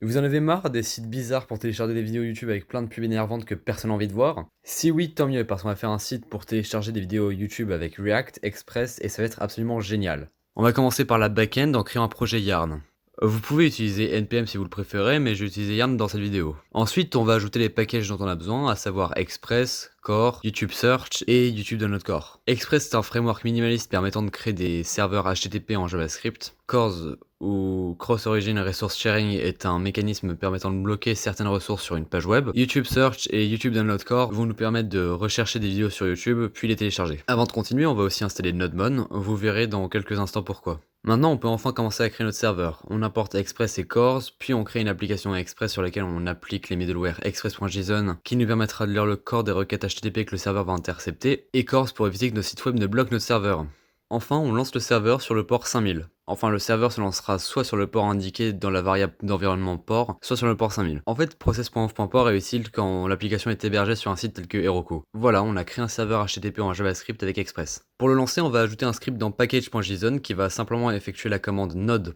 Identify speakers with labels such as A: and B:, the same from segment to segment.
A: Vous en avez marre des sites bizarres pour télécharger des vidéos YouTube avec plein de pubs énervantes que personne n'a envie de voir? Si oui, tant mieux, parce qu'on va faire un site pour télécharger des vidéos YouTube avec React, Express, et ça va être absolument génial. On va commencer par la back-end en créant un projet Yarn. Vous pouvez utiliser NPM si vous le préférez, mais je vais utiliser Yarn dans cette vidéo. Ensuite, on va ajouter les packages dont on a besoin, à savoir Express, Core, YouTube Search et YouTube Download Core. Express est un framework minimaliste permettant de créer des serveurs HTTP en JavaScript. Cores ou Cross Origin Resource Sharing est un mécanisme permettant de bloquer certaines ressources sur une page web. YouTube Search et YouTube Download Core vont nous permettre de rechercher des vidéos sur YouTube puis les télécharger. Avant de continuer, on va aussi installer Nodemon, vous verrez dans quelques instants pourquoi. Maintenant, on peut enfin commencer à créer notre serveur. On importe Express et Cores, puis on crée une application Express sur laquelle on applique les middleware express.json qui nous permettra de lire le corps des requêtes HTTP que le serveur va intercepter, et Cores pour éviter que nos sites web ne bloquent notre serveur. Enfin, on lance le serveur sur le port 5000. Enfin, le serveur se lancera soit sur le port indiqué dans la variable d'environnement port, soit sur le port 5000. En fait, process.env.port est utile quand l'application est hébergée sur un site tel que Heroku. Voilà, on a créé un serveur HTTP en JavaScript avec Express. Pour le lancer, on va ajouter un script dans package.json qui va simplement effectuer la commande node.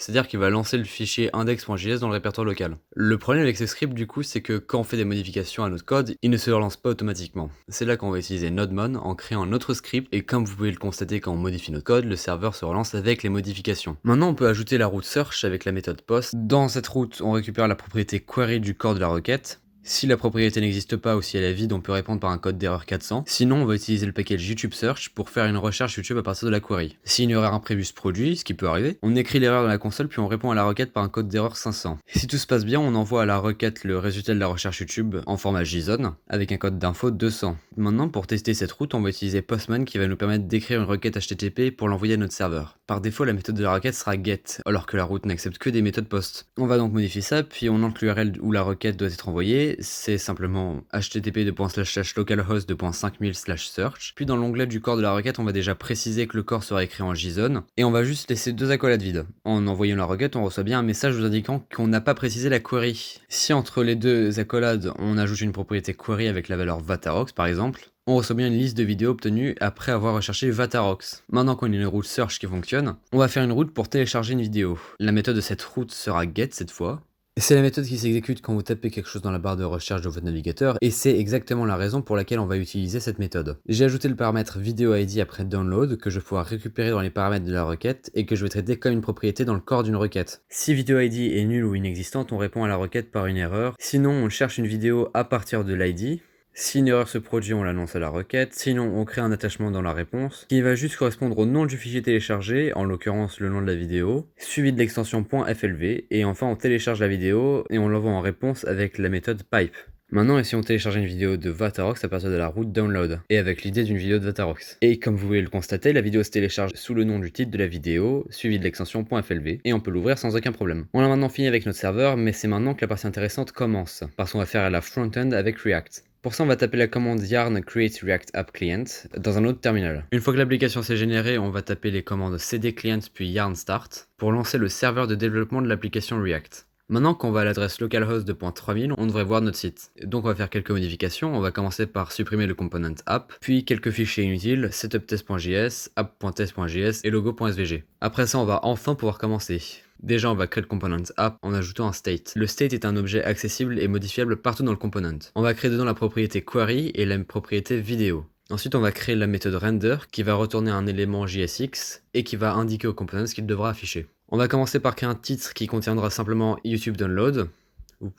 A: C'est-à-dire qu'il va lancer le fichier index.js dans le répertoire local. Le problème avec ce script du coup, c'est que quand on fait des modifications à notre code, il ne se relance pas automatiquement. C'est là qu'on va utiliser Nodemon en créant un autre script, et comme vous pouvez le constater quand on modifie notre code, le serveur se relance avec les modifications. Maintenant on peut ajouter la route search avec la méthode post. Dans cette route, on récupère la propriété query du corps de la requête. Si la propriété n'existe pas ou si elle est vide, on peut répondre par un code d'erreur 400. Sinon, on va utiliser le package YouTube Search pour faire une recherche YouTube à partir de la query. Si une erreur imprévue se produit, ce qui peut arriver, on écrit l'erreur dans la console puis on répond à la requête par un code d'erreur 500. Si tout se passe bien, on envoie à la requête le résultat de la recherche YouTube en format JSON avec un code d'info 200. Maintenant, pour tester cette route, on va utiliser Postman qui va nous permettre d'écrire une requête HTTP pour l'envoyer à notre serveur. Par défaut, la méthode de la requête sera get, alors que la route n'accepte que des méthodes post. On va donc modifier ça, puis on entre l'URL où la requête doit être envoyée, c'est simplement http://localhost.5000/search. Puis dans l'onglet du corps de la requête, on va déjà préciser que le corps sera écrit en JSON, et on va juste laisser deux accolades vides. En envoyant la requête, on reçoit bien un message nous indiquant qu'on n'a pas précisé la query. Si entre les deux accolades, on ajoute une propriété query avec la valeur Vatarox par exemple, on reçoit bien une liste de vidéos obtenues après avoir recherché Vatarox. Maintenant qu'on a une route search qui fonctionne, on va faire une route pour télécharger une vidéo. La méthode de cette route sera get cette fois. C'est la méthode qui s'exécute quand vous tapez quelque chose dans la barre de recherche de votre navigateur, et c'est exactement la raison pour laquelle on va utiliser cette méthode. J'ai ajouté le paramètre video ID après download que je vais pouvoir récupérer dans les paramètres de la requête et que je vais traiter comme une propriété dans le corps d'une requête. Si video ID est nulle ou inexistante, on répond à la requête par une erreur. Sinon, on cherche une vidéo à partir de l'ID. Si une erreur se produit, on l'annonce à la requête, sinon on crée un attachement dans la réponse, qui va juste correspondre au nom du fichier téléchargé, en l'occurrence le nom de la vidéo, suivi de l'extension .flv, et enfin on télécharge la vidéo et on l'envoie en réponse avec la méthode pipe. Maintenant, ici on télécharge une vidéo de Vatarox à partir de la route download, et avec l'idée d'une vidéo de Vatarox. Et comme vous pouvez le constater, la vidéo se télécharge sous le nom du titre de la vidéo, suivi de l'extension .flv, et on peut l'ouvrir sans aucun problème. On a maintenant fini avec notre serveur, mais c'est maintenant que la partie intéressante commence, parce qu'on va faire la front-end avec React. Pour ça, on va taper la commande yarn create react app client dans un autre terminal. Une fois que l'application s'est générée, on va taper les commandes cd client puis yarn start pour lancer le serveur de développement de l'application React. Maintenant qu'on va à l'adresse localhost de .3000, on devrait voir notre site. Donc on va faire quelques modifications, on va commencer par supprimer le component app, puis quelques fichiers inutiles, setuptest.js, app.test.js et logo.svg. Après ça, on va enfin pouvoir commencer. Déjà, on va créer le component app en ajoutant un state. Le state est un objet accessible et modifiable partout dans le component. On va créer dedans la propriété query et la propriété vidéo. Ensuite, on va créer la méthode render qui va retourner un élément JSX et qui va indiquer au component ce qu'il devra afficher. On va commencer par créer un titre qui contiendra simplement YouTube Download.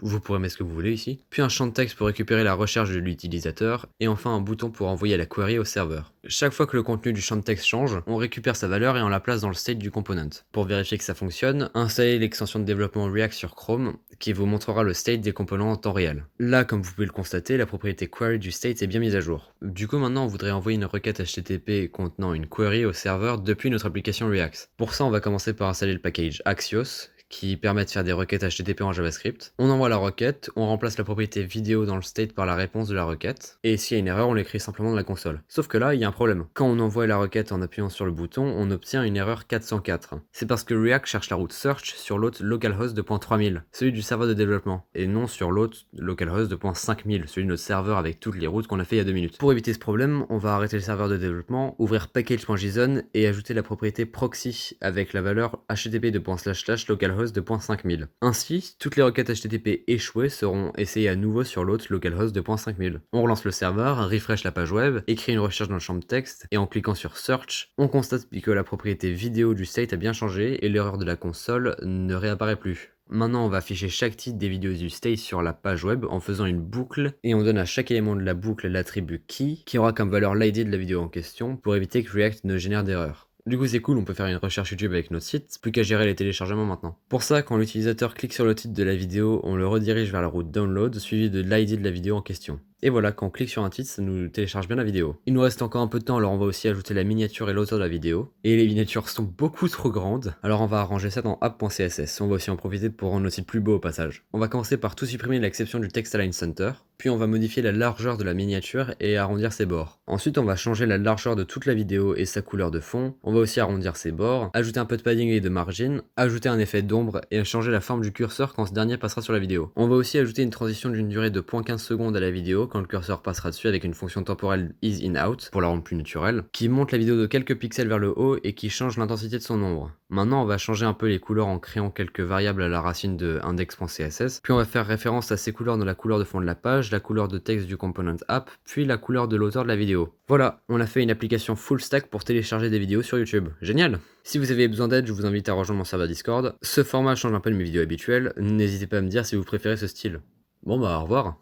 A: Vous pourrez mettre ce que vous voulez ici. Puis un champ de texte pour récupérer la recherche de l'utilisateur. Et enfin un bouton pour envoyer la query au serveur. Chaque fois que le contenu du champ de texte change, on récupère sa valeur et on la place dans le state du component. Pour vérifier que ça fonctionne, installez l'extension de développement React sur Chrome qui vous montrera le state des composants en temps réel. Là, comme vous pouvez le constater, la propriété query du state est bien mise à jour. Du coup, maintenant, on voudrait envoyer une requête HTTP contenant une query au serveur depuis notre application React. Pour ça, on va commencer par installer le package Axios, qui permet de faire des requêtes HTTP en JavaScript. On envoie la requête, on remplace la propriété vidéo dans le state par la réponse de la requête, et s'il y a une erreur, on l'écrit simplement dans la console. Sauf que là, il y a un problème. Quand on envoie la requête en appuyant sur le bouton, on obtient une erreur 404. C'est parce que React cherche la route search sur l'autre localhost de .3000, celui du serveur de développement, et non sur l'autre localhost de .5000, celui de notre serveur avec toutes les routes qu'on a fait il y a 2 minutes. Pour éviter ce problème, on va arrêter le serveur de développement, ouvrir package.json et ajouter la propriété proxy avec la valeur http://localhost localhost 2.5000. Ainsi, toutes les requêtes HTTP échouées seront essayées à nouveau sur l'hôte localhost 2.5000. On relance le serveur, refresh la page web, écrit une recherche dans le champ de texte, et en cliquant sur Search, on constate que la propriété vidéo du state a bien changé et l'erreur de la console ne réapparaît plus. Maintenant, on va afficher chaque titre des vidéos du state sur la page web en faisant une boucle et on donne à chaque élément de la boucle l'attribut key qui aura comme valeur l'ID de la vidéo en question pour éviter que React ne génère d'erreur. Du coup c'est cool, on peut faire une recherche YouTube avec notre site, plus qu'à gérer les téléchargements maintenant. Pour ça, quand l'utilisateur clique sur le titre de la vidéo, on le redirige vers la route download suivi de l'ID de la vidéo en question. Et voilà, quand on clique sur un titre, ça nous télécharge bien la vidéo. Il nous reste encore un peu de temps, alors on va aussi ajouter la miniature et l'auteur de la vidéo. Et les miniatures sont beaucoup trop grandes, alors on va arranger ça dans app.css. On va aussi en profiter pour rendre le site plus beau au passage. On va commencer par tout supprimer l'exception du text align center, puis on va modifier la largeur de la miniature et arrondir ses bords. Ensuite, on va changer la largeur de toute la vidéo et sa couleur de fond. On va aussi arrondir ses bords, ajouter un peu de padding et de margin, ajouter un effet d'ombre et changer la forme du curseur quand ce dernier passera sur la vidéo. On va aussi ajouter une transition d'une durée de 0.15 secondes à la vidéo quand le curseur passera dessus avec une fonction temporelle is-in-out pour la rendre plus naturelle, qui monte la vidéo de quelques pixels vers le haut et qui change l'intensité de son ombre. Maintenant, on va changer un peu les couleurs en créant quelques variables à la racine de index.css, puis on va faire référence à ces couleurs dans la couleur de fond de la page, la couleur de texte du component app, puis la couleur de l'auteur de la vidéo. Voilà, on a fait une application full stack pour télécharger des vidéos sur YouTube. Génial! Si vous avez besoin d'aide, je vous invite à rejoindre mon serveur Discord. Ce format change un peu de mes vidéos habituelles, n'hésitez pas à me dire si vous préférez ce style. Bon bah au revoir!